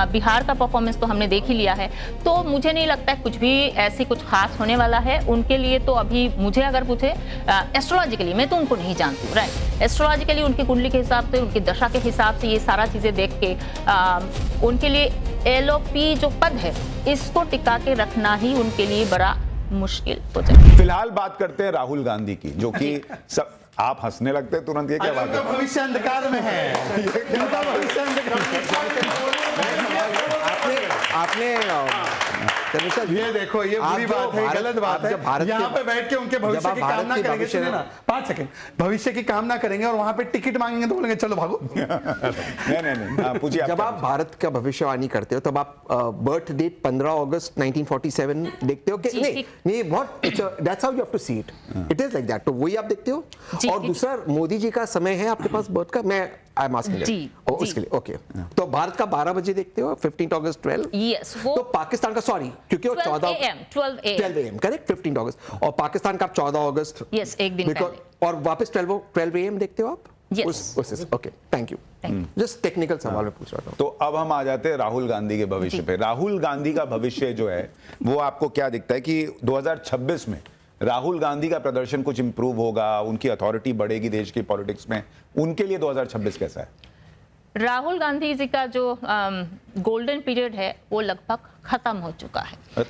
बिहार का परफॉर्मेंस तो हमने देख ही लिया है, तो मुझे नहीं लगता है कुछ भी ऐसी कुछ खास होने वाला है उनके लिए। तो अभी मुझे अगर पूछे एस्ट्रोलॉजिकली, मैं तो उनको नहीं जानती हूँ, राइट। एस्ट्रोलॉजिकली उनकी कुंडली के हिसाब से, उनकी दशा के हिसाब से, ये सारा चीजें देख के उनके लिए एलओपी जो पद है इसको टिका के रखना ही उनके लिए बड़ा मुश्किल हो जाए। फिलहाल बात करते हैं राहुल गांधी की, जो कि सब आप हंसने लगते हैं तुरंत, ये क्या बात है? भविष्य अंधकार में है। इनका भविष्य आपने ये देखो, ये बुरी बात है, गलत बात है। यहाँ पे बैठ के उनके भविष्य की कामना करेंगे, सुनिए ना 5 सेकंड, भविष्य की कामना करेंगे और वहां पे टिकट मांगेंगे तो बोलेंगे चलो भागो। नहीं, पूछिए। जब आप भारत का भविष्यवाणी करते हो तब आप बर्थ डेट 15 अगस्त 1947 देखते हो कि नहीं what that's how you have to see it, it is like that, तो वही आप देखते हो। और दूसरा मोदी जी का समय है आपके पास बर्थ का, मैं आई एम आस्किंग उसके लिए, ओके। तो भारत का 12 बजे देखते हो 15 अगस्त 12, यस। वो तो पाकिस्तान का सॉरी क्योंकि वो 12 AM करेक्ट 15 अगस्त, और पाकिस्तान का 14 अगस्त, यस, एक दिन पहले, और वापस 12 AM देखते हो आप। Yes. Okay, thank you. Just technical सवाल में पूछ रहा था। तो अब हम आ जाते हैं राहुल गांधी के भविष्य पे। राहुल गांधी का भविष्य जो है वो आपको क्या दिखता है कि 2026 में राहुल गांधी का प्रदर्शन कुछ इंप्रूव होगा, उनकी अथॉरिटी बढ़ेगी देश की पॉलिटिक्स में, उनके लिए 2026 कैसा है? राहुल गांधी जी का जो गोल्डन पीरियड है वो लगभग खत्म हो चुका है।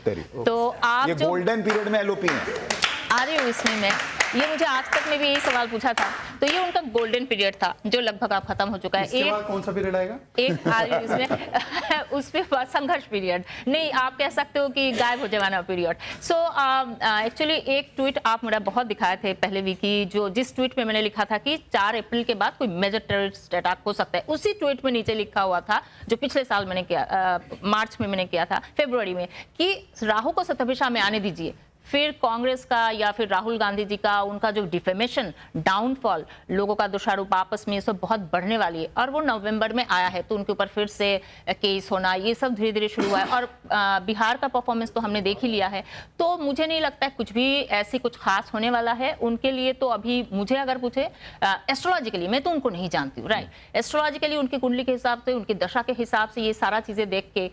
तो आप ये गोल्डन पीरियड में एलओपी है आ रही हूँ इसमें मैं, ये मुझे आज तक में भी यही सवाल पूछा था, तो ये उनका गोल्डन पीरियड था जो लगभग अब खत्म हो चुका है। इसके बाद कौन सा पीरियड आएगा? एक आ रही हूँ इसमें उसमें संघर्ष पीरियड नहीं, आप कह सकते हो कि गायब हो जाना पीरियड। सो एक्चुअली एक ट्वीट आप मेरा बहुत दिखाए थे पहले वीक की, जो जिस ट्वीट में मैंने लिखा था कि 4 अप्रैल के बाद कोई मेजर टेररिस्ट अटैक हो सकता है, उसी ट्वीट में नीचे लिखा हुआ था जो पिछले साल मैंने किया, मार्च में मैंने किया था, फरवरी में, कि राहु को सतभिषा में आने दीजिए, फिर कांग्रेस का या फिर राहुल गांधी जी का उनका जो डिफेमेशन, डाउनफॉल, लोगों का दोषारोप आपस में ये सब बहुत बढ़ने वाली है। और वो नवंबर में आया है तो उनके ऊपर फिर से केस होना, ये सब धीरे धीरे शुरू हुआ है। और बिहार का परफॉर्मेंस तो हमने देख ही लिया है, तो मुझे नहीं लगता है कुछ भी ऐसी कुछ खास होने वाला है उनके लिए। तो अभी मुझे अगर पूछे एस्ट्रोलॉजिकली, मैं तो उनको नहीं जानती हूँ, राइट। एस्ट्रोलॉजिकली उनकी कुंडली के हिसाब से, उनकी दशा के हिसाब से, ये सारा चीजें देख के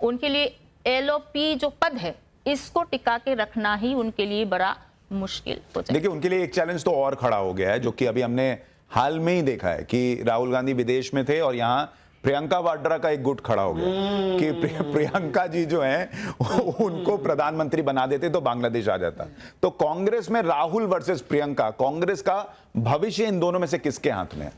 उनके लिए एलओपी जो पद है इसको टिका के रखना ही उनके लिए बड़ा मुश्किल हो जाए। देखिए, उनके लिए एक चैलेंज तो और खड़ा हो गया है, जो कि अभी हमने हाल में ही देखा है कि राहुल गांधी विदेश में थे और यहाँ प्रियंका वाड्रा का एक गुट खड़ा हो गया कि प्रियंका जी जो हैं उनको प्रधानमंत्री बना देते तो बांग्लादेश आ जाता। तो कांग्रेस में राहुल वर्सेस प्रियंका, कांग्रेस का भविष्य इन दोनों में से किसके हाथ में है?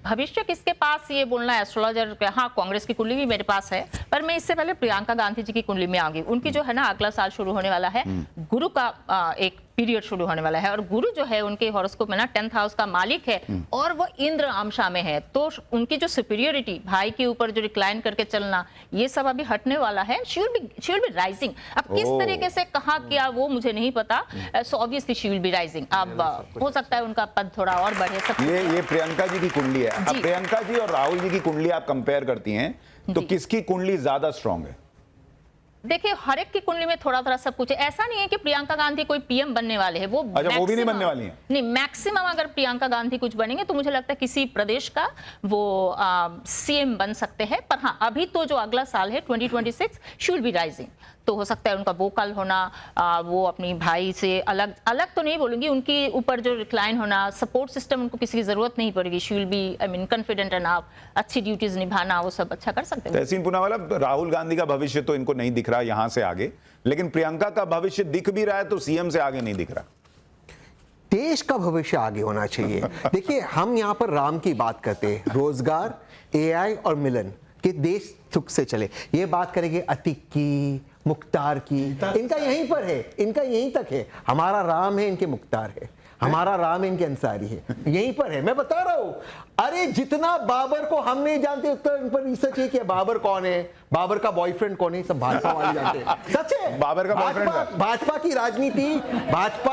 भविष्य किसके पास, ये बोलना एस्ट्रोलॉजर, हाँ कांग्रेस की कुंडली भी मेरे पास है, पर मैं इससे पहले प्रियंका गांधी जी की कुंडली में आऊंगी। उनकी जो है ना, अगला साल शुरू होने वाला है, गुरु का एक पीरियड शुरू होने वाला है, और गुरु जो है उनके हॉरोस्कोप में ना 10th हाउस का मालिक है, और वो इंद्र अंशा में है। तो उनकी जो सुपीरियरिटी, भाई के ऊपर जो रिक्लाइन करके चलना, ये सब अभी हटने वाला है। She will be rising. अब किस तरीके से, कहाँ किया, वो मुझे नहीं पता। So obviously she will be rising. अब हो सकता है उनका पद थोड़ा और बढ़े। ये प्रियंका जी की कुंडली है। अब प्रियंका जी और राहुल जी की कुंडली आप कंपेयर करती हैं तो किसकी कुंडली ज्यादा स्ट्रांग है? देखिए, हर एक की कुंडली में थोड़ा थोड़ा सब कुछ है। ऐसा नहीं है कि प्रियंका गांधी कोई पीएम बनने वाले हैं, वो भी नहीं बनने वाली हैं। नहीं, मैक्सिमम अगर प्रियंका गांधी कुछ बनेंगे तो मुझे लगता है किसी प्रदेश का वो सीएम बन सकते हैं। पर हाँ, अभी तो जो अगला साल है 2026, शी विल बी राइजिंग। तो हो सकता है उनका वोकल होना, वो अपनी भाई से अलग तो नहीं बोलूंगी, उनकी ऊपर जो रिक्लाइन होना, सपोर्ट सिस्टम उनको किसी की जरूरत नहीं पड़ेगी। She will be, I mean, confident enough, अच्छी ड्यूटीज निभाना, वो सब अच्छा कर सकते हैं। तहसीन पूनावाला, राहुल गांधी का भविष्य तो इनको नहीं दिख रहा यहां से आगे, लेकिन प्रियंका का भविष्य दिख भी रहा है तो सीएम से आगे नहीं दिख रहा। देश का भविष्य आगे होना चाहिए। देखिए, हम यहाँ पर राम की बात करते हैं, रोजगार, एआई और मिलन, कि देश सुख से चले। ये बात करेंगे अतीक की, मुख्तार की, इनका यहीं पर है, इनका यहीं तक है। हमारा राम है, इनके मुख्तार है, हमारा राम है, इनके अंसारी है, यहीं पर है। मैं बता रहा हूं, अरे जितना बाबर को हम नहीं जानते उतना इन पर रिसर्च है कि बाबर कौन है, बाबर का बॉयफ्रेंड कौन है, सब भाजपा वाले जानते हैं। सच है, बाबर का बॉयफ्रेंड। भाजपा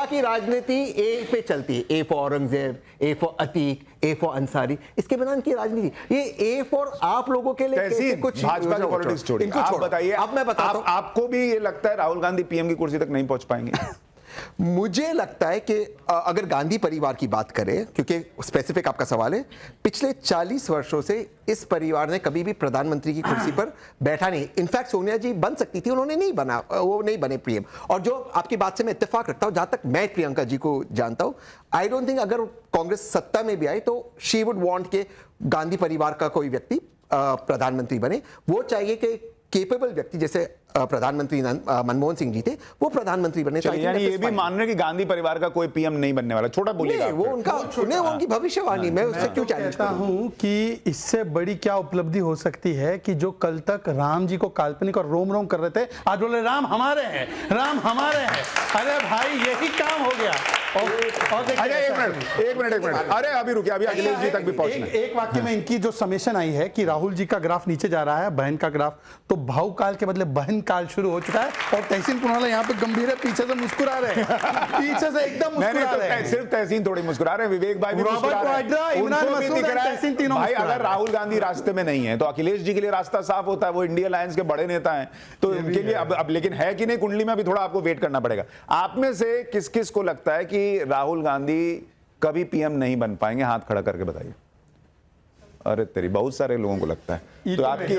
की राजनीति ए पे चलती है, A for Aurangzeb, A for Atiq, A for Ansari, इसके बिना इनकी राजनीति। ये ए फॉर आप लोगों के लिए कुछ भाजपा की पॉलिटिक्स छोड़िए, आप बताइए। अब मैं बताता हूं, आपको भी ये लगता है राहुल गांधी पीएम की कुर्सी तक नहीं पहुंच पाएंगे? मुझे लगता है कि अगर गांधी परिवार की बात करें, क्योंकि स्पेसिफिक आपका सवाल है, पिछले 40 वर्षों से इस परिवार ने कभी भी प्रधानमंत्री की कुर्सी पर बैठा नहीं। इनफैक्ट सोनिया जी बन सकती थी, उन्होंने नहीं बना, वो नहीं बने पीएम। और जो आपकी बात से मैं इत्तेफाक रखता हूं, जहां तक मैं प्रियंका जी को जानता हूं, आई डोंट थिंक अगर कांग्रेस सत्ता में भी आई तो शी वुड वांट के गांधी परिवार का कोई व्यक्ति प्रधानमंत्री बने। वो चाहिए कि केपेबल व्यक्ति जैसे प्रधानमंत्री मनमोहन सिंह जी थे, वो प्रधानमंत्री बने। यानी ये भी मान रहे कि गांधी परिवार का कोई पीएम नहीं बनने वाला। छोटा बोलिएगा, वो उनका उनकी भविष्यवाणी, मैं उससे क्यों चैलेंज कहता हूं कि इससे बड़ी क्या उपलब्धि हो सकती है कि जो कल तक राम जी को काल्पनिक और रोम रोम कर रहे थे, आज बोले राम हमारे हैं, राम हमारे हैं। अरे भाई यही काम हो गया। और एक मिनट, अरे अभी रुकिए, अभी अखिलेश जी तक भी पहुंचना है। एक वाक्य में इनकी जो समेशन आई है कि राहुल जी का ग्राफ नीचे जा रहा है, बहन का ग्राफ, तो भाव काल के बदले बहन काल शुरू हो चुका है। और तहसीन पुनावाला यहाँ पे गंभीर है, पीछे से मुस्कुरा रहे हैं, पीछे से एकदम मुस्कुरा रहे हैं। सिर्फ तहसीन थोड़ी मुस्कुरा रहे हैं, विवेक भाई भी मुस्कुरा रहे हैं, उनको भी दिख रहा है। भाई अगर राहुल गांधी रास्ते में नहीं है तो अखिलेश जी के लिए रास्ता साफ होता है, वो इंडिया अलायंस के बड़े नेता हैं, तो उनके लिए अब लेकिन है कि नहीं कुंडली में अभी थोड़ा आपको वेट करना पड़ेगा। आप में से किस किस को लगता है कि राहुल गांधी कभी पीएम नहीं बन पाएंगे? हाथ खड़ा करके बताइए। अरे तेरी, बहुत सारे लोगों को लगता है। तो आपकी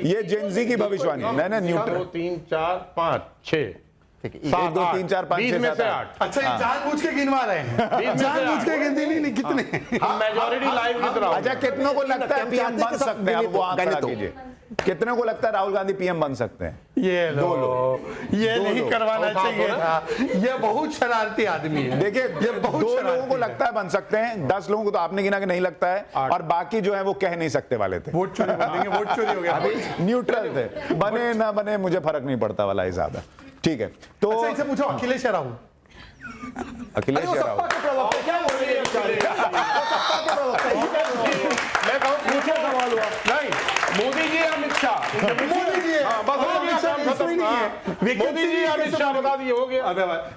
ये जेनजी की भविष्यवाणी है। नहीं न्यूट्रल 2 3 4 5 6 1 2 3 4 5 6 7 8। अच्छा, ये जानबूझ के गिनवा रहे हैं, जानबूझ के गिनती नहीं कितने। हम मेजॉरिटी लाइव की तरह। अच्छा, कितनों को लगता है पीएम बन सकते हैं? वो आंकड़ा कीजिए, कितने को लगता है राहुल गांधी पीएम बन सकते हैं? ये ये नहीं करवाना चाहिए था, ये बहुत शरारती आदमी है। देखिए, ये बहुत 2 लोगों को लगता है बन सकते हैं, 10 लोगों को तो आपने गिना कि नहीं लगता है, और बाकी जो है वो कह नहीं सकते वाले थे। वोट चोरी बोल देंगे, वोट चोरी हो गया। अभी न्यूट्रल थे, बने ना बने मुझे फर्क नहीं पड़ता वाला हिसाब है। ठीक है, तो अच्छा, इनसे पूछो अखिलेश या राहुल? अखिलेश या राहुल? मैं कहूं पूछो सवाल हुआ नहीं, मोदी जी अमित शाह, मोदी जी मोदी जी अमित शाह बता दिए, हो गया।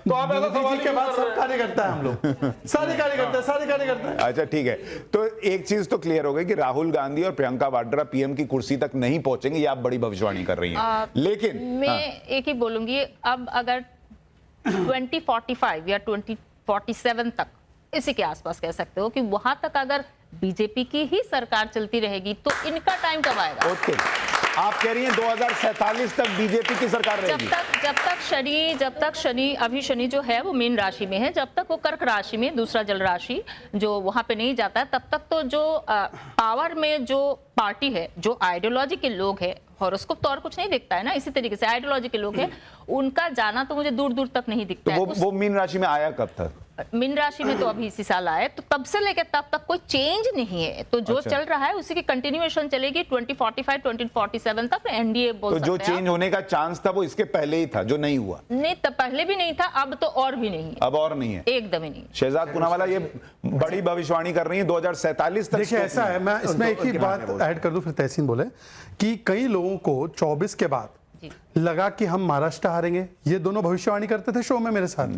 तो आप ऐसा सवाल के बाद सब कार्यकर्ता है, हम लोग सारे कार्यकर्ता हैं। अच्छा ठीक है, तो एक चीज तो क्लियर हो गई कि राहुल गांधी और प्रियंका वाड्रा पीएम की कुर्सी तक नहीं पहुंचेंगे, ये आप बड़ी भविष्यवाणी कर रही हैं। लेकिन मैं एक ही बोलूंगी, अब अगर 2045 या 2047 तक, इसी के आसपास कह सकते हो कि वहां तक अगर बीजेपी की ही सरकार चलती रहेगी तो इनका टाइम कब आएगा? ओके, आप कह रही हैं 2047 तक बीजेपी की सरकार रहेगी? जब तक शनि अभी शनि जो है वो मीन राशि में है, जब तक वो कर्क राशि में, दूसरा जल राशि जो वहां पे नहीं जाता है, तब तक तो जो पावर में जो पार्टी है, जो आइडियोलॉजी के लोग हैं, हॉरोस्कोप तो और कुछ नहीं दिखता है ना, इसी तरीके से आइडियोलॉजी के लोग हैं, उनका जाना तो मुझे दूर दूर तक नहीं दिखता तो है। वो मीन राशि में आया कब था? मीन राशि में तो अभी इसी साल आए, तो तब से लेकर तब तक कोई चेंज नहीं है। तो जो अच्छा। चल रहा है उसी की कंटिन्यूएशन चलेगी 2045 2047 तक एनडीए बोल सकते तो हैं। जो चेंज होने का चांस था वो इसके पहले ही था, जो नहीं हुआ? नहीं, तब पहले भी नहीं था, अब तो और भी नहीं है, अब और नहीं है, एकदम ही नहीं। शहजाद पूनावाला ये बड़ी भविष्यवाणी कर रही है 2047 तक। देखिए ऐसा है, मैं इसमें एक ही बात ऐड कर दूं, फिर तहसीन बोले कि कई लोगों को 24 के बाद लगा कि हम महाराष्ट्र हारेंगे, ये दोनों भविष्यवाणी करते थे शो में मेरे साथ,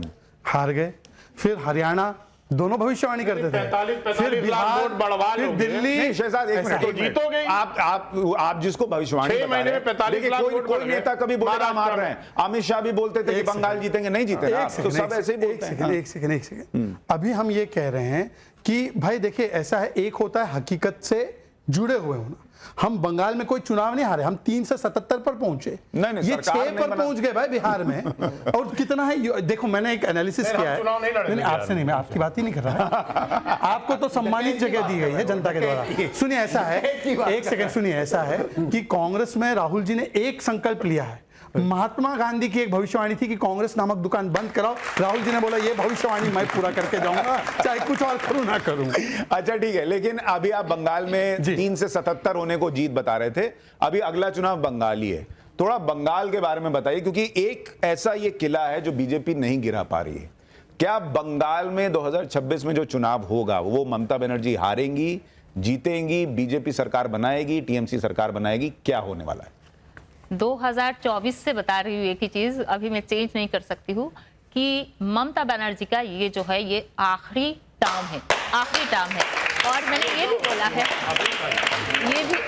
हार गए। फिर हरियाणा, दोनों भविष्यवाणी करते थे, 45 लाख वोट बढ़वा फिर लोगे। दिल्ली। शहजाद एक मिनट, तो जीतोगे। आप जिसको भविष्यवाणी 6 महीने में 45 लाख वोट कोई बढ़ गए। नेता कभी बोलेगा हम हार रहे हैं, अमित शाह भी बोलते थे कि बंगाल जीतेंगे, नहीं जीते ना, तो सब ऐसे ही बोलते हैं। एक सेकंड, अभी हम ये कह रहे हैं कि भाई देखिए ऐसा है, एक होता है हकीकत से जुड़े हुए होना। हम बंगाल में कोई चुनाव नहीं हारे, हम 3 से 77 पर पहुंचे, ये 6 पर पहुंच गए भाई बिहार में। और कितना है, देखो मैंने एक एनालिसिस किया है, नहीं आपसे नहीं, मैं आपकी बात ही नहीं कर रहा, आपको तो सम्मानित जगह दी गई है जनता के द्वारा। सुनिए ऐसा है, एक सेकंड सुनिए, ऐसा है कि कांग्रेस में राहुल जी ने एक संकल्प लिया है। महात्मा गांधी की एक भविष्यवाणी थी कि कांग्रेस नामक दुकान बंद कराओ, राहुल जी ने बोला ये भविष्यवाणी मैं पूरा करके जाऊंगा, चाहे कुछ और करूं ना करूं। अच्छा ठीक है, लेकिन अभी आप बंगाल में 3 से 77 होने को जीत बता रहे थे, अभी अगला चुनाव बंगाल ही है, थोड़ा बंगाल के बारे में बताइए, क्योंकि एक ऐसा ये किला है जो बीजेपी नहीं गिरा पा रही है। क्या बंगाल में 2026 में जो चुनाव होगा वो ममता बनर्जी हारेंगी, जीतेंगी, बीजेपी सरकार बनाएगी, टीएमसी सरकार बनाएगी, क्या होने वाला है? 2024 से बता रही हूँ एक ही चीज, अभी मैं चेंज नहीं कर सकती हूँ कि ममता बनर्जी का ये जो है ये आखिरी टर्म है, आखिरी टर्म है। और मैंने ये भी बोला है,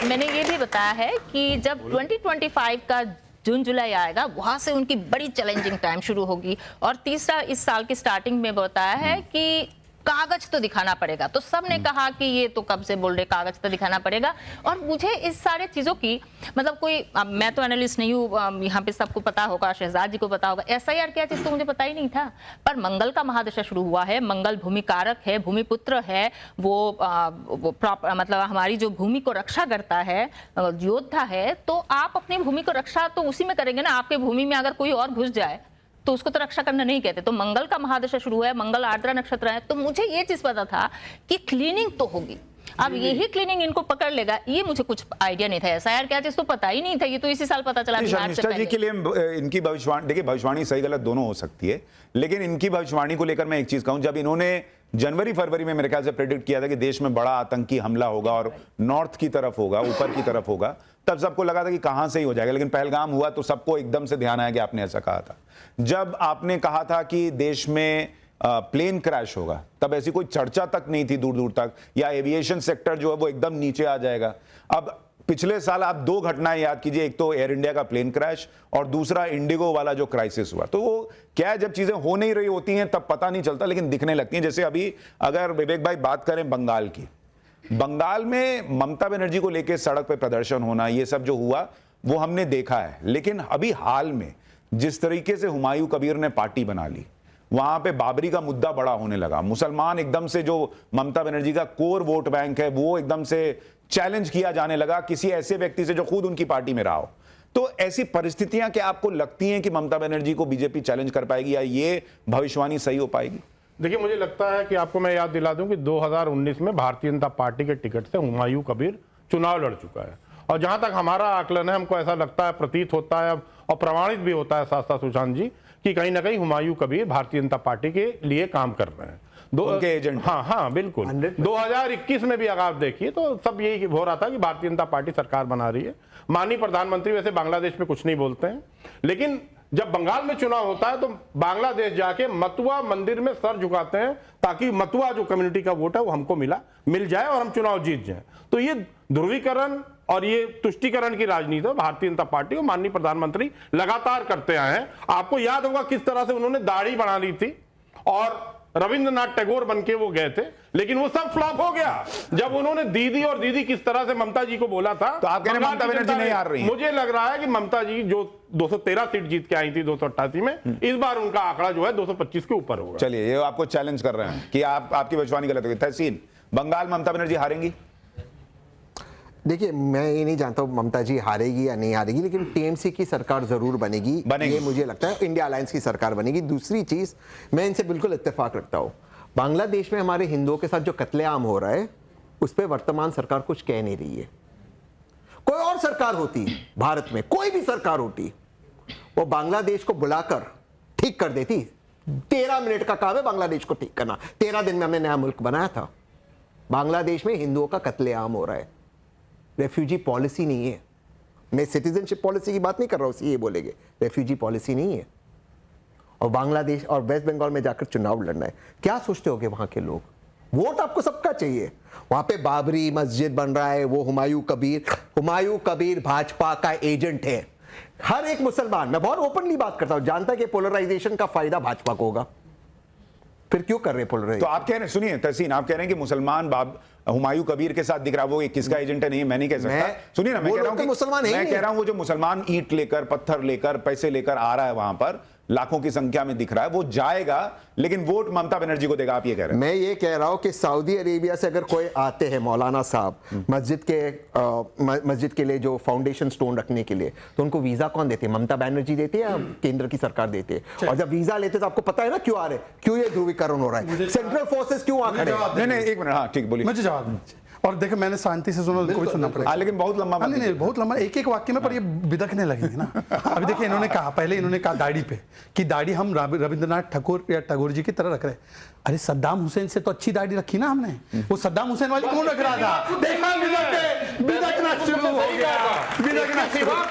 मैंने ये भी बताया है कि जब 2025 का जून जुलाई आएगा, वहां से उनकी बड़ी चैलेंजिंग टाइम शुरू होगी। और तीसरा, इस साल की स्टार्टिंग में बताया है कि कागज तो दिखाना पड़ेगा। तो सबने कहा कि ये तो कब से बोल रहे कागज तो दिखाना पड़ेगा। और मुझे इस सारे चीजों की मतलब कोई, अब मैं तो एनालिस्ट नहीं हूँ, यहाँ पे सबको पता होगा, शहजाद जी को पता होगा, SIR क्या चीज तो मुझे पता ही नहीं था। पर मंगल का महादशा शुरू हुआ है, मंगल भूमि कारक है, भूमिपुत्र है, वो मतलब हमारी जो भूमि को रक्षा करता है, योद्धा है। तो आप अपनी भूमि को रक्षा तो उसी में करेंगे ना। आपके भूमि में अगर कोई और घुस जाए तो उसको तो रक्षा करना नहीं कहते। तो मंगल का महादशा शुरू है, मंगल आर्द्रा नक्षत्र है। तो मुझे ये चीज पता था कि क्लीनिंग तो होगी। अब यही क्लीनिंग इनको पकड़ लेगा, ये मुझे कुछ आइडिया नहीं था। SIR क्या चीज तो पता ही नहीं था, ये तो इसी साल पता चला। शर्मिष्ठा जी के लिए इनकी भविष्यवाणी, देखिए भविष्यवाणी सही गलत दोनों हो सकती है, लेकिन इनकी भविष्यवाणी को लेकर मैं एक चीज कहूं, जब इन्होंने जनवरी फरवरी में मेरे ख्याल से प्रेडिक्ट किया था कि देश में बड़ा आतंकी हमला होगा और नॉर्थ की तरफ होगा, ऊपर की तरफ होगा, तब सबको लगा था कि कहां से ही हो जाएगा। लेकिन पहलगाम हुआ तो सबको एकदम से ध्यान आया कि आपने ऐसा कहा था। जब आपने कहा था कि देश में प्लेन क्रैश होगा, तब ऐसी कोई चर्चा तक नहीं थी दूर दूर तक, या एविएशन सेक्टर जो है वो एकदम नीचे आ जाएगा। अब पिछले साल आप दो घटनाएं याद कीजिए, एक तो एयर इंडिया का प्लेन क्रैश और दूसरा इंडिगो वाला जो क्राइसिस हुआ। तो वो क्या है, जब चीजें हो नहीं रही होती हैं तब पता नहीं चलता, लेकिन दिखने लगती हैं। जैसे अभी अगर विवेक भाई बात करें बंगाल की, बंगाल में ममता बनर्जी को लेकर सड़क पे प्रदर्शन होना, ये सब जो हुआ वो हमने देखा है। लेकिन अभी हाल में जिस तरीके से हुमायूं कबीर ने पार्टी बना ली, वहां पे बाबरी का मुद्दा बड़ा होने लगा, मुसलमान एकदम से जो ममता बनर्जी का कोर वोट बैंक है वो एकदम से चैलेंज किया जाने लगा किसी ऐसे व्यक्ति से जो खुद उनकी पार्टी में रहा हो। तो ऐसी परिस्थितियां क्या आपको लगती हैं कि ममता बनर्जी को बीजेपी चैलेंज कर पाएगी, या ये भविष्यवाणी सही हो पाएगी? देखिए, मुझे लगता है कि आपको मैं याद दिला दूं कि 2019 में भारतीय जनता पार्टी के टिकट से हुमायूं कबीर चुनाव लड़ चुका है। और जहां तक हमारा आकलन है, हमको ऐसा लगता है, प्रतीत होता है और प्रमाणित भी होता है साथ साथ सुशांत जी, कि कहीं ना कहीं हुमायूं कबीर भारतीय जनता पार्टी के लिए काम कर रहे हैं। उनके एजेंट। हाँ बिल्कुल। 2021 में भी अगर आप देखिए तो सब यही हो रहा था कि भारतीय जनता पार्टी सरकार बना रही है। माननीय प्रधानमंत्री वैसे बांग्लादेश में कुछ नहीं बोलते हैं, लेकिन जब बंगाल में चुनाव होता है तो बांग्लादेश जाके मतुआ मंदिर में सर झुकाते हैं ताकि मतुआ जो कम्युनिटी का वोट है वो हमको मिल जाए और हम चुनाव जीत जाए। तो ये ध्रुवीकरण और ये तुष्टीकरण की राजनीति भारतीय जनता पार्टी और माननीय प्रधानमंत्री लगातार करते आए हैं। आपको याद होगा किस तरह से उन्होंने दाढ़ी बना ली थी और रविंद्रनाथ टैगोर बनके वो गए थे, लेकिन वो सब फ्लॉप हो गया जब उन्होंने दीदी और दीदी किस तरह से ममता जी को बोला था। तो आप कह रहे हैं ममता बनर्जी नहीं हार रही है? मुझे लग रहा है कि ममता जी जो 213 सीट जीत के आई थी 288 में, इस बार उनका आंकड़ा जो है 225 के ऊपर होगा। चलिए, ये आपको चैलेंज कर रहे हैं कि आपकी भविष्यवाणी गलत होगी। तहसीन, बंगाल ममता बनर्जी हारेंगी? देखिए, मैं ये नहीं जानता हूँ ममता जी हारेगी या नहीं हारेगी, लेकिन टीएमसी की सरकार जरूर बनेगी। ये मुझे लगता है इंडिया अलायंस की सरकार बनेगी। दूसरी चीज, मैं इनसे बिल्कुल इत्तेफाक रखता हूँ, बांग्लादेश में हमारे हिंदुओं के साथ जो कत्लेआम हो रहा है उस पर वर्तमान सरकार कुछ कह नहीं रही है। कोई और सरकार होती, भारत में कोई भी सरकार होती, वो बांग्लादेश को बुलाकर ठीक कर देती। 13 मिनट का काम है बांग्लादेश को ठीक करना। 13 दिन में हमने नया मुल्क बनाया था। बांग्लादेश में हिंदुओं का कत्लेआम हो रहा है। रेफ्यूजी पॉलिसी नहीं है। मैं सिटीजनशिप पॉलिसी की बात नहीं कर रहा हूं, ये बोलेंगे रेफ्यूजी पॉलिसी नहीं है। और बांग्लादेश और वेस्ट बंगाल में जाकर चुनाव लड़ना है, क्या सोचते होंगे वहां के लोग? वोट आपको सबका चाहिए। वहां पे बाबरी मस्जिद बन रहा है, वो हुमायूं कबीर भाजपा का एजेंट है। हर एक मुसलमान, मैं बहुत ओपनली बात करता हूं, जानता है कि पोलराइजेशन का फायदा भाजपा को होगा। फिर क्यों कर रहे हैं पोलराइजेशन? तो आप कह रहे हैं, सुनिए तहसीन, आप कह रहे हैं कि मुसलमान हुमायूं कबीर के साथ दिख रहा, वो किसका एजेंट है? नहीं, मैं नहीं कह सकता। सुनिए ना, मैं कह रहा हूं कि मुसलमान मैं कह रहा हूं वो जो मुसलमान ईंट लेकर, पत्थर लेकर, पैसे लेकर आ रहा है वहां पर, लाखों की संख्या में दिख रहा है, वो जाएगा, लेकिन वोट ममता बनर्जी को देगा, आप ये कह रहे हैं? मैं ये कह रहा हूं कि सऊदी अरेबिया से अगर कोई आते हैं मौलाना साहब मस्जिद के लिए जो फाउंडेशन स्टोन रखने के लिए, तो उनको वीजा कौन देती है? ममता बनर्जी देती है या केंद्र की सरकार देती है? और जब वीजा लेते तो आपको पता है ना क्यों आ रहे, क्यों ये ध्रुवीकरण हो रहा है, सेंट्रल फोर्सेस क्यों आ खड़े? नहीं, एक मिनट, हाँ ठीक, बोलिए। मुझे जवाब दीजिए। और देखो, मैंने शांति से सुना, कोई सुनना पड़ेगा। लेकिन बहुत लंबा नहीं, बहुत लंबा, एक वाक्य में, पर ये बिदकने लगेंगे ना। अभी देखिए, इन्होंने कहा, पहले इन्होंने कहा दाढ़ी पे कि दाढ़ी हम रविंद्रनाथ ठाकुर या टैगोर जी की तरह रख रहे। अरे सद्दाम हुसैन से तो अच्छी दाढ़ी रखी ना हमने। वो सद्दाम हुसैन वाली कौन रख रहा था? देखा, बिदकना शुरू हो गया।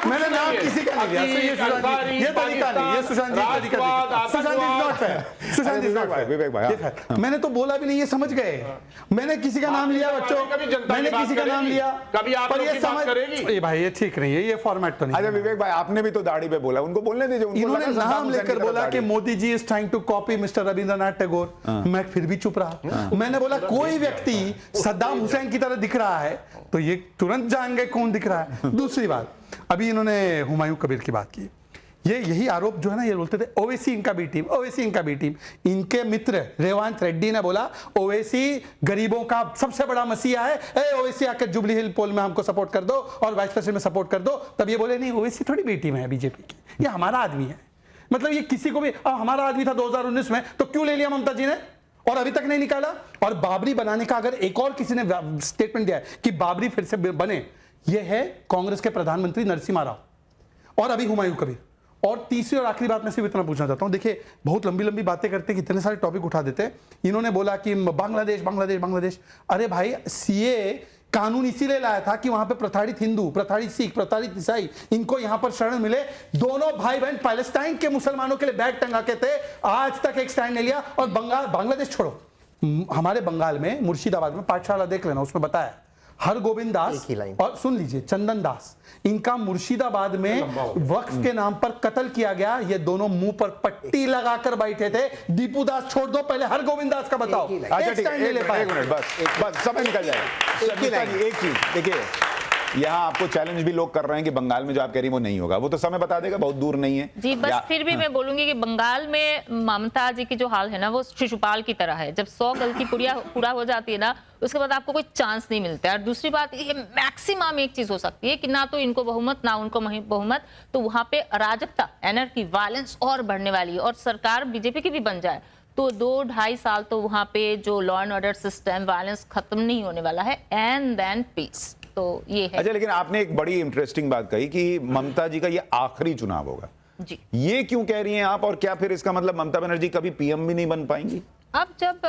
मैंने नाम किसी का नहीं लिया। ये तरीका नहीं, ये सुशांत जी का तरीका नहीं। Sushant is not fair, Sushant is not fair. Vivek भाई, मैंने तो बोला भी नहीं, ये समझ गए। मैंने किसी का नाम लिया बच्चों, मैंने किसी का नाम लिया, कभी आप पर लोग ये की बात समझ, करेगी? ये भाई ये ठीक नहीं है, ये फॉर्मेट तो नहीं। अच्छा विवेक भाई, आपने भी तो दाढ़ी पे बोला, उनको बोलने दीजिए। उनको इन्होंने लगा सद्दाम नाम हुसैन लेकर की तरह बोला कि दाढ़ी। Modi ji is trying to copy mister Rabindranath Tagore. मैं फिर भी चुप रहा। मैंने बोला कोई व्यक्ति सद्दाम हुसैन की तरह दिख रहा है तो ये तुरंत जाएंगे कौन दिख रहा है। दूसरी बात, अभी इन्होंने हुमायूं कबीर की बात की। ये यही आरोप जो है ना, ये बोलते थे ओवैसी इनका बी टीम, ओवैसी इनका बी टीम। इनके मित्र रेवांत रेड्डी ने बोला ओवैसी गरीबों का सबसे बड़ा मसीहा है, ए ओवैसी आकर जुबली हिल पोल में हमको सपोर्ट कर दो और वाइस प्रेसिडेंट में सपोर्ट कर दो। तब ये बोले नहीं, ओवैसी थोड़ी बी टीम है बीजेपी की, ये हमारा आदमी है। मतलब ये किसी को भी हमारा आदमी था 2019 में, तो क्यों ले लिया ममता जी ने और अभी तक नहीं निकाला। और बाबरी बनाने का अगर एक और किसी ने स्टेटमेंट दिया है कि बाबरी फिर से बने, ये है कांग्रेस के प्रधानमंत्री नरसिम्हा राव और अभी हुमायूं कबीर। और तीसरी और आखिरी बात मैं सिर्फ इतना पूछना चाहता हूं, देखिए बहुत लंबी लंबी बातें करते हैं, कितने सारे टॉपिक उठा देते हैं। इन्होंने बोला कि बांग्लादेश बांग्लादेश बांग्लादेश। अरे भाई, सीए कानून इसीलिए लाया था कि वहां पे प्रताड़ित हिंदू, प्रताड़ित सिख, प्रताड़ित ईसाई, इनको यहां पर शरण मिले। दोनों भाई बहन पैलेस्टाइन के मुसलमानों के लिए बैग टंगा के थे, आज तक एक स्टैंड नहीं लिया। और बांग्लादेश छोड़ो, हमारे बंगाल में मुर्शिदाबाद में पाठशाला देख लेना, उसमें बताया हरगोविंद दास और सुन लीजिए चंदन दास, इनका मुर्शिदाबाद में वक्फ के नाम पर कत्ल किया गया। ये दोनों मुंह पर पट्टी लगाकर बैठे थे। दीपू दास छोड़ दो, पहले हरगोविंद दास का बताओ। अच्छा ठीक है, एक मिनट बस समय निकल जाएगा। एक चीज देखिए, यहाँ आपको चैलेंज भी लोग कर रहे हैं कि बंगाल में जो आप कह रही हैं वो नहीं होगा, वो तो समय बता देगा, बहुत दूर नहीं है जी। बस फिर भी मैं बोलूंगी कि बंगाल में ममता जी की जो हाल है ना, वो शिशुपाल की तरह है। जब 100 गलती पूरा हो जाती है ना, उसके बाद आपको कोई चांस नहीं मिलता है। और दूसरी बात, ये मैक्सिमम एक चीज हो सकती है कि ना तो इनको बहुमत ना उनको बहुमत, तो वहां पे अराजकता, एनर्की, वायलेंस और बढ़ने वाली है। और सरकार बीजेपी की भी बन जाए तो 2-2.5 साल तो वहां पे जो law and order system, violence खत्म नहीं होने वाला है। And then peace. तो ये है। अच्छा, लेकिन आपने एक बड़ी इंटरेस्टिंग बात कही कि ममता जी का ये आखिरी चुनाव होगा जी। ये क्यों कह रही हैं आप, और क्या फिर इसका मतलब ममता बनर्जी कभी पीएम भी नहीं बन पाएंगी? अब जब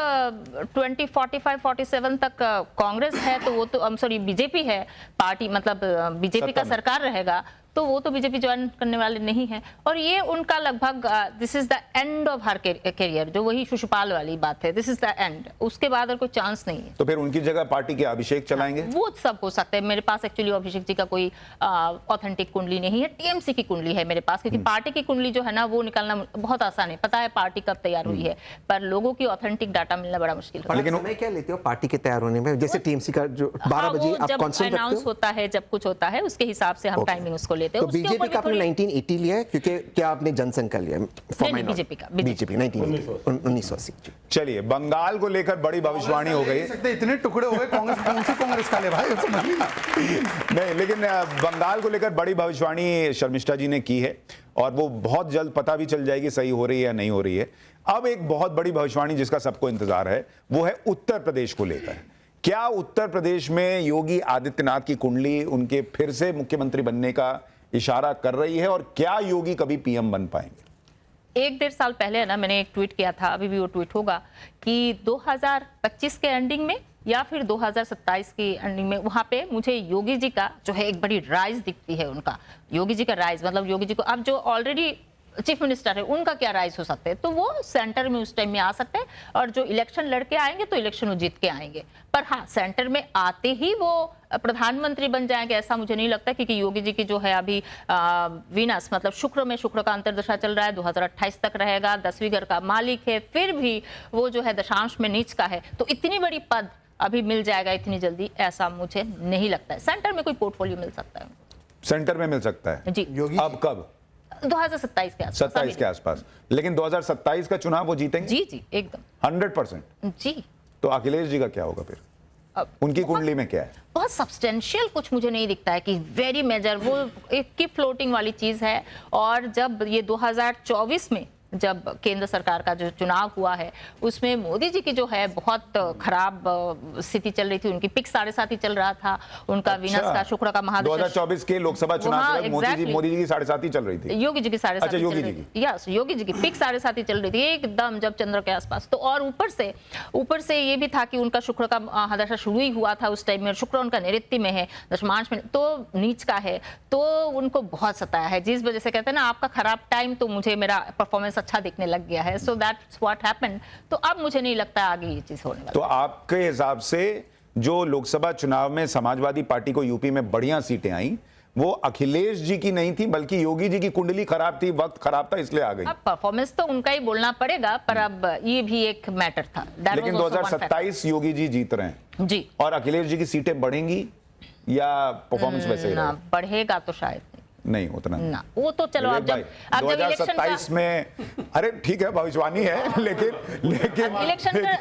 2045-47 तक कांग्रेस है तो वो तो सॉरी बीजेपी है पार्टी, मतलब बीजेपी का सरकार रहेगा, तो वो तो बीजेपी ज्वाइन करने वाले नहीं है। और ये उनका लगभग this is the end of her career, जो वही शिशुपाल वाली बात है, दिस इज द एंड। उसके बाद और कोई चांस नहीं है। तो फिर उनकी जगह पार्टी के अभिषेक चलाएंगे? वो सब हो सकता है। मेरे पास एक्चुअली अभिषेक जी का कोई ऑथेंटिक कुंडली नहीं है, टीएमसी की कुंडली है मेरे पास, क्योंकि पार्टी की कुंडली जो है ना वो निकालना बहुत आसान है, पता है पार्टी कब तैयार हुई है, पर लोगों की ऑथेंटिक डाटा मिलना बड़ा मुश्किल है। लेकिन समय क्या लेते हो पार्टी के तैयार होने में? जैसे टीएमसी का जो 12 बजे आप कॉन्फ्रेंस रखते अनाउंस हो, होता है, जब कुछ होता है उसके हिसाब से हम टाइमिंग उसको लेते हैं। तो बीजेपी का आपने 1980 लिया है, क्योंकि क्या आपने जनसंघ का लिया? बीजेपी का, बीजेपी 1980। चलिए, बंगाल को लेकर बड़ी भविष्यवाणी हो गई। इतने टुकड़े हो गए, कांग्रेस कौन सी कांग्रेस का ले भाई, समझ नहीं, लेकिन बंगाल को लेकर बड़ी भविष्यवाणी शर्मिष्ठा जी ने की है और वो बहुत जल्द पता भी चल जाएगी सही हो रही है या नहीं हो रही है। अब एक बहुत बड़ी भविष्यवाणी जिसका सबको इंतजार है वो है उत्तर प्रदेश को लेकर। क्या उत्तर प्रदेश में योगी आदित्यनाथ की कुंडली उनके फिर से मुख्यमंत्री बनने का इशारा कर रही है, और क्या योगी कभी पीएम बन पाएंगे? 1-1.5 साल पहले है ना, मैंने एक ट्वीट किया था, अभी भी वो ट्वीट होगा, कि 2025 के एंडिंग में या फिर 2027 की एंडिंग में वहां पे मुझे योगी जी का जो है एक बड़ी राइज दिखती है। उनका योगी जी का राइज, मतलब योगी जी को अब जो ऑलरेडी चीफ मिनिस्टर है उनका क्या राइज हो सकते हैं, तो वो सेंटर में उस टाइम में आ सकते हैं। और जो इलेक्शन लड़के आएंगे तो इलेक्शन वो जीत के आएंगे, पर हाँ सेंटर में आते ही वो प्रधानमंत्री बन जाएंगे ऐसा मुझे नहीं लगता, क्योंकि योगी जी की जो है अभी वीनस मतलब शुक्र का अंतर्दशा चल रहा है, 2028 तक रहेगा, 10वीं घर का मालिक है, फिर भी वो जो है दशांश में नीच का है, तो इतनी बड़ी पद अभी मिल जाएगा इतनी जल्दी ऐसा मुझे नहीं लगता है। सेंटर में कोई पोर्टफोलियो मिल सकता है, सेंटर में मिल सकता है जी। अब कब? 2027 के आसपास, 27 के आसपास। लेकिन 2027 का चुनाव वो जीतेंगे? जी जी एकदम 100%। जी। तो अखिलेश जी का क्या होगा फिर? उनकी कुंडली में क्या है? बहुत सब्सटेंशियल कुछ मुझे नहीं दिखता है कि वेरी मेजर, वो एक की फ्लोटिंग वाली चीज है। और जब ये 2024 में जब केंद्र सरकार का जो चुनाव हुआ है उसमें मोदी जी की जो है बहुत खराब स्थिति चल रही थी। उनकी पिक 7.5 ही चल रहा था, उनका वीनस का शुक्र का महादशा 2024 के लोकसभा चुनाव के वक्त मोदी जी की 7.5 ही चल रही थी, योगी जी की 7.5 अच्छा, योगी जी की। यस, योगी जी की पिक 7.5 ही चल रही थी एकदम जब चंद्र के आसपास। तो और ऊपर से ये भी था कि उनका शुक्र का महादशा शुरू ही हुआ था उस टाइम में, शुक्र उनका नैऋत्य में है, दशमांश में तो नीच का है, तो उनको बहुत सताया है, जिस वजह से कहते हैं ना आपका खराब टाइम तो मुझे मेरा परफॉर्मेंस अच्छा दिखने लग गया है। So that's what happened. तो अब मुझे नहीं लगता आगे ये चीज होने वाली। तो आपके हिसाब से जो लोकसभा चुनाव में समाजवादी पार्टी को यूपी में बढ़िया सीटें आई वो अखिलेश जी की नहीं थी बल्कि योगी जी की कुंडली खराब थी, वक्त खराब था इसलिए आ गई। अब परफॉर्मेंस तो उनका ही बोलना पड़ेगा, पर अब ये भी एक मैटर था। लेकिन 2027 योगी जी जीत रहे हैं जी, और अखिलेश जी की सीटें बढ़ेंगी या परफॉर्मेंस वैसे ही ना रहेगा? बढ़ेगा तो शायद नहीं उतना ना, वो तो चलो आप जब 2027 में, अरे ठीक है भविष्यवाणी है, लेकिन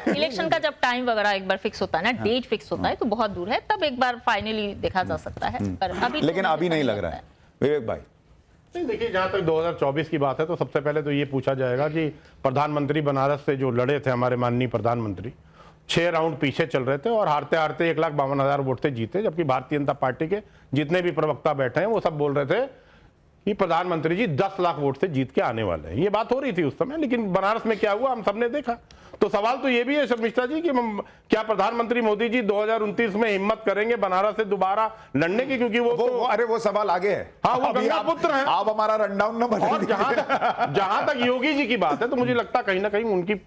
इलेक्शन का जब टाइम वगैरह एक बार फिक्स होता है ना, डेट फिक्स होता है तो बहुत दूर है, तब एक बार फाइनली देखा जा सकता है, पर अभी तो लेकिन अभी नहीं लग रहा है। विवेक भाई, नहीं देखिए, जहां तक 2024 की बात है तो सबसे पहले तो ये पूछा जाएगा कि प्रधानमंत्री बनारस से जो लड़े थे हमारे माननीय प्रधानमंत्री, 6 राउंड पीछे चल रहे थे और हारते हारते 1,52,000 वोट से जीते, जबकि भारतीय जनता पार्टी के जितने भी प्रवक्ता बैठे हैं वो सब बोल रहे थे कि प्रधानमंत्री जी 10 लाख वोट से जीत के आने वाले हैं। ये बात हो रही थी उस समय, लेकिन बनारस में क्या हुआ हम सबने देखा। तो सवाल तो ये भी है शर्मिष्ठा जी कि क्या प्रधानमंत्री मोदी जी 2029 में हिम्मत करेंगे बनारस से दोबारा लड़ने की, क्योंकि अरे वो सवाल आगे है। हाँ, वो गंगा पुत्र हैं। आप हमारा रनडाउन न बना। और जहां तक योगी जी की बात है तो मुझे लगता कहीं ना कहीं उनकी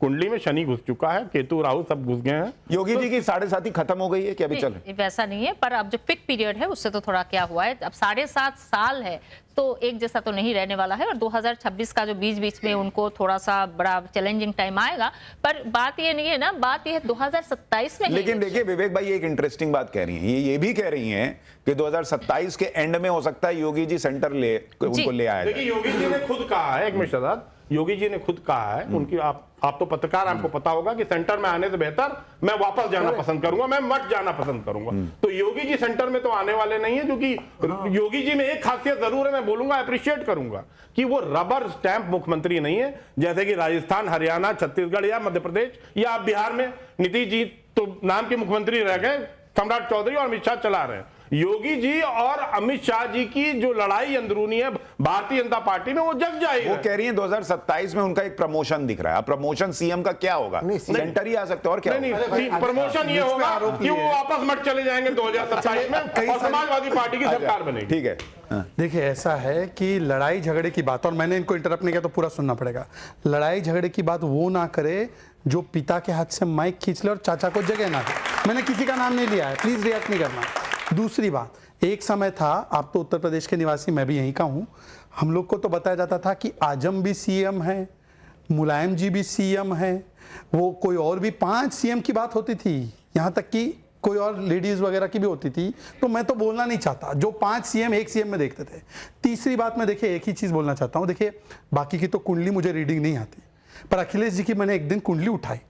कुंडली में शनि घुस चुका है, केतु राहु सब घुस गए हैं। योगी जी की 7.5 खत्म हो गई है कि अभी चल? वैसा नहीं है, पर अब जो पिक पीरियड है उससे तो थोड़ा क्या हुआ है, अब 7.5 साल है तो एक जैसा तो नहीं रहने वाला है, और 2026 का जो बीच में उनको थोड़ा सा बड़ा चैलेंजिंग टाइम आएगा। पर बात ये नहीं है ना, बात ये है 2027 में। लेकिन देखिए विवेक भाई एक इंटरेस्टिंग बात कह रही हैं, ये भी कह रही हैं कि 2027 के एंड में हो सकता है योगी जी सेंटर उनको ले आए। देखिए योगी जी ने खुद कहा है, एक मिनट साथ, योगी जी ने खुद कहा है, उनकी आप तो पत्रकार, आपको पता होगा कि सेंटर में आने से बेहतर मैं वापस जाना पसंद करूंगा, मैं मत जाना पसंद करूंगा। तो योगी जी सेंटर में तो आने वाले नहीं है, क्योंकि योगी जी में एक खासियत जरूर है, मैं बोलूंगा अप्रिशिएट करूंगा कि वो रबर स्टैंप मुख्यमंत्री नहीं है, जैसे कि राजस्थान, हरियाणा, छत्तीसगढ़ या मध्य प्रदेश या बिहार में नीतीश जी तो नाम के मुख्यमंत्री रह गए, सम्राट चौधरी और अमित शाह चला रहे हैं। योगी जी और अमित शाह जी की जो लड़ाई अंदरूनी है भारतीय जनता पार्टी में वो जग जाएगी। वो कह रही है 2027 में उनका एक प्रमोशन दिख रहा है। अब प्रमोशन सीएम का क्या होगा? सेंटर ही आ सकते हैं और क्या? नहीं, प्रमोशन ये होगा कि वो वापस मत चले जाएंगे 2027 में और समाजवादी पार्टी की सरकार बनेगी। ठीक है। देखिए ऐसा है कि लड़ाई झगड़े की बात, और मैंने इनको इंटरप्ट नहीं किया तो पूरा सुनना पड़ेगा, लड़ाई झगड़े की बात वो ना करे जो पिता के हाथ से माइक खींच ले और चाचा को जगह ना दे। मैंने किसी का नाम नहीं लिया है, प्लीज रिएक्ट नहीं करना। दूसरी बात, एक समय था, आप तो उत्तर प्रदेश के निवासी, मैं भी यहीं का हूं, हम लोग को तो बताया जाता था कि आजम भी सीएम है, मुलायम जी भी सीएम है, वो कोई और भी 5 सीएम की बात होती थी, यहां तक कि कोई और लेडीज वगैरह की भी होती थी। तो मैं तो बोलना नहीं चाहता, जो 5 सीएम एक सीएम में देखते थे। तीसरी बात, मैं देखिए एक ही चीज बोलना चाहता हूं, देखिए बाकी की तो कुंडली मुझे रीडिंग नहीं आती, पर अखिलेश जी की मैंने एक दिन कुंडली उठाई,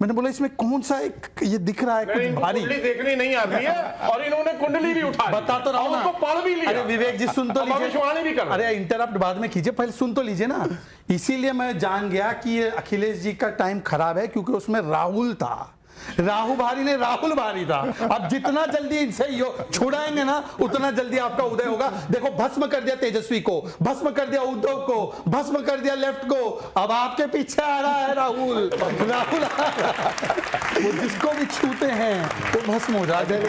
मैंने बोला इसमें कौन सा एक ये दिख रहा है कुछ भारी, कुंडली देखनी नहीं आती है और इन्होंने कुंडली भी उठा ली, बता तो रहा हूं ना, उसको पढ़ भी लिया। अरे विवेक जी सुन तो लीजिए, भविष्यवाणी भी कर, अरे इंटरप्ट बाद में कीजिए, पहले सुन तो लीजिए ना। इसीलिए मैं जान गया कि ये अखिलेश जी का टाइम खराब है, क्योंकि उसमें राहुल था, राहु भारी ने राहुल भारी था। अब जितना जल्दी इनसे छुड़ाएंगे ना उतना जल्दी आपका उदय होगा। देखो भस्म कर दिया तेजस्वी को, भस्म कर दिया उद्धव को, भस्म कर दिया लेफ्ट को, अब आपके पीछे आ रहा है राहुल। राहुल वो जिसको भी छूते हैं वो भस्म हो जाते हैं।